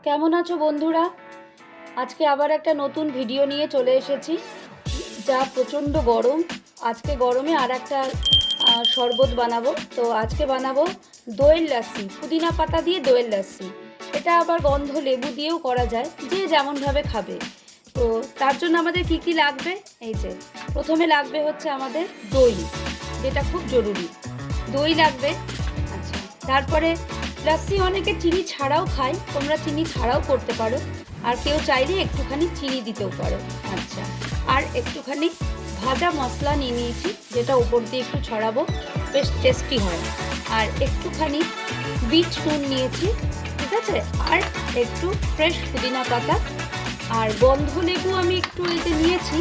কেমন আছো বন্ধুরা? আজকে আবার একটা নতুন ভিডিও নিয়ে চলে এসেছি। যা প্রচণ্ড গরম, আজকে গরমে আর একটা শরবত বানাবো। তো আজকে বানাবো দইয়ের লাস্সি, পুদিনা পাতা দিয়ে দইয়ের লাস্সি। এটা আবার গন্ধ লেবু দিয়েও করা যায়, যে যেমনভাবে খাবে। তো তার জন্য আমাদের কি কি লাগবে, এই যে প্রথমে লাগবে হচ্ছে আমাদের দই, যেটা খুব জরুরি। দই লাগবে। আচ্ছা, তারপরে লাস্সি অনেকে চিনি ছাড়াও খায়, তোমরা চিনি ছাড়াও করতে পারো, আর কেউ চাইলে একটুখানি চিনি দিতেও পারো। আচ্ছা, আর একটুখানি ভাজা মশলা নিয়ে নিয়েছি, যেটা উপর দিয়ে একটু ছড়াবো, বেশ টেস্টি হয়। আর একটুখানি বিট নুন নিয়েছি, ঠিক আছে, আর একটু ফ্রেশ পুদিনা পাতা, আর গন্ধ লেবু আমি একটু এতে নিয়েছি।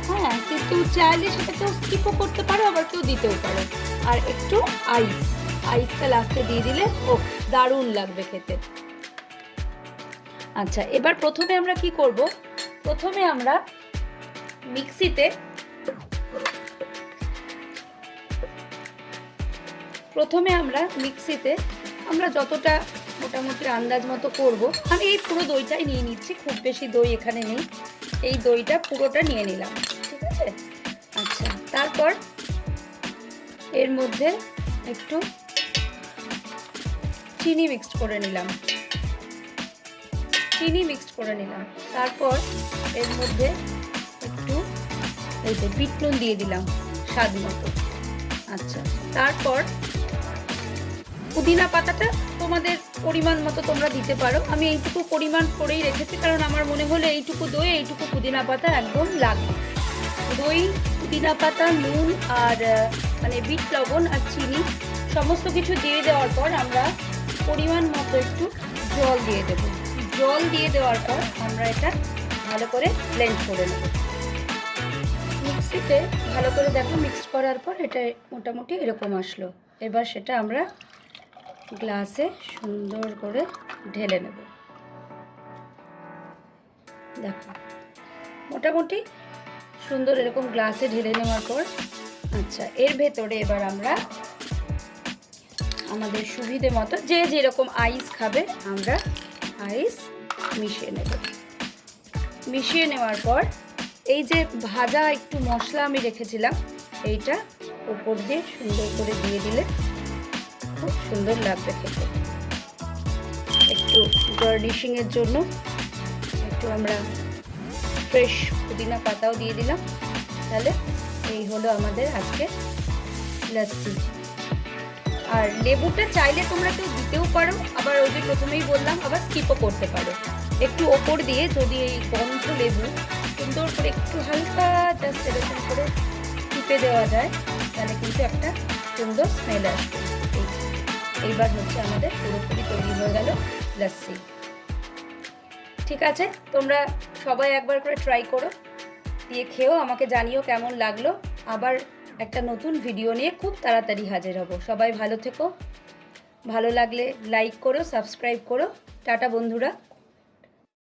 হ্যাঁ, কিন্তু চাইলে সেটা কেউ স্কিপও করতে পারো, আবার কেউ দিতেও পারো। আর একটু আইসটা লাস্টে দিয়ে দিলে ও দারুণ লাগবে খেতে। আচ্ছা, এবার প্রথমে আমরা কি করব, প্রথমে আমরা মিক্সিতে আমরা যতটা মোটামুটি আন্দাজ মতো করব, আমি এই পুরো দইটাই নিয়ে নিচ্ছি, খুব বেশি দই এখানে নেই, এই দইটা পুরোটা নিয়ে নিলাম, ঠিক আছে। আচ্ছা, তারপর এর মধ্যে একটু চিনি মিক্সড করে নিলাম, তারপর এর মধ্যে একটু এই যে বিট নুন দিয়ে দিলাম স্বাদ মতো। আচ্ছা, তারপর পুদিনা পাতাটা তোমাদের পরিমাণ মতো তোমরা দিতে পারো, আমি এইটুকু পরিমাণ করেই রেখেছি, কারণ আমার মনে হলো এইটুকু দই এইটুকু পুদিনা পাতা একদম লাগবে। দই, পুদিনা পাতা, নুন আর মানে বিট লবণ আর চিনি সমস্ত কিছু দিয়ে দেওয়ার পর আমরা পরিমাণ মতো একটু জল দিয়ে দেব। জল দিয়ে দেওয়ার পর আমরা এটা ভালো করে ব্লেন্ড করে নেব মিক্সিতে। ভালো করে দেখো, মিক্স করার পর এটা মোটামুটি এরকম আসলো। এবার সেটা আমরা গ্লাসে সুন্দর করে ঢেলে নেব। দেখো, মোটামুটি সুন্দর এরকম গ্লাসে ঢেলে নেওয়ার পর, আচ্ছা, এর ভেতরে এবার আমরা আমাদের সুবিধে মতো যে যেরকম আইস খাবে আমরা আইস মিশিয়ে নেব। মিশিয়ে নেওয়ার পর এই যে ভাজা একটু মশলা আমি রেখেছিলাম, এইটা উপর দিয়ে সুন্দর করে দিয়ে দিলে খুব সুন্দর লাগবে খেতে। একটু গার্নিশিংয়ের জন্য একটু আমরা ফ্রেশ পুদিনা পাতাও দিয়ে দিলাম। তাহলে এই হলো আমাদের আজকে লাস্সি। আর লেবুটা চাইলে তোমরা কেউ দিতেও পারো, আবার ওই যে প্রথমেই বললাম, আবার স্কিপও করতে পারো। একটু ওপর দিয়ে যদি এই গন্ধ লেবু সুন্দর করে একটু হালকা জাস্ট এরকম করে টিপে দেওয়া যায়, তাহলে কিন্তু একটা সুন্দর স্মেল আসবে। এইবার হচ্ছে আমাদের পুরোপুরি তৈরি হয়ে গেল লাস্সি। ঠিক আছে, তোমরা সবাই একবার করে ট্রাই করো, দিয়ে খেয়েও আমাকে জানিও কেমন লাগলো। আবার একটা নতুন ভিডিও নিয়ে খুব তাড়াতাড়ি হাজির হব। সবাই ভালো থেকো, ভালো লাগলে লাইক করো, সাবস্ক্রাইব করো। টাটা বন্ধুরা।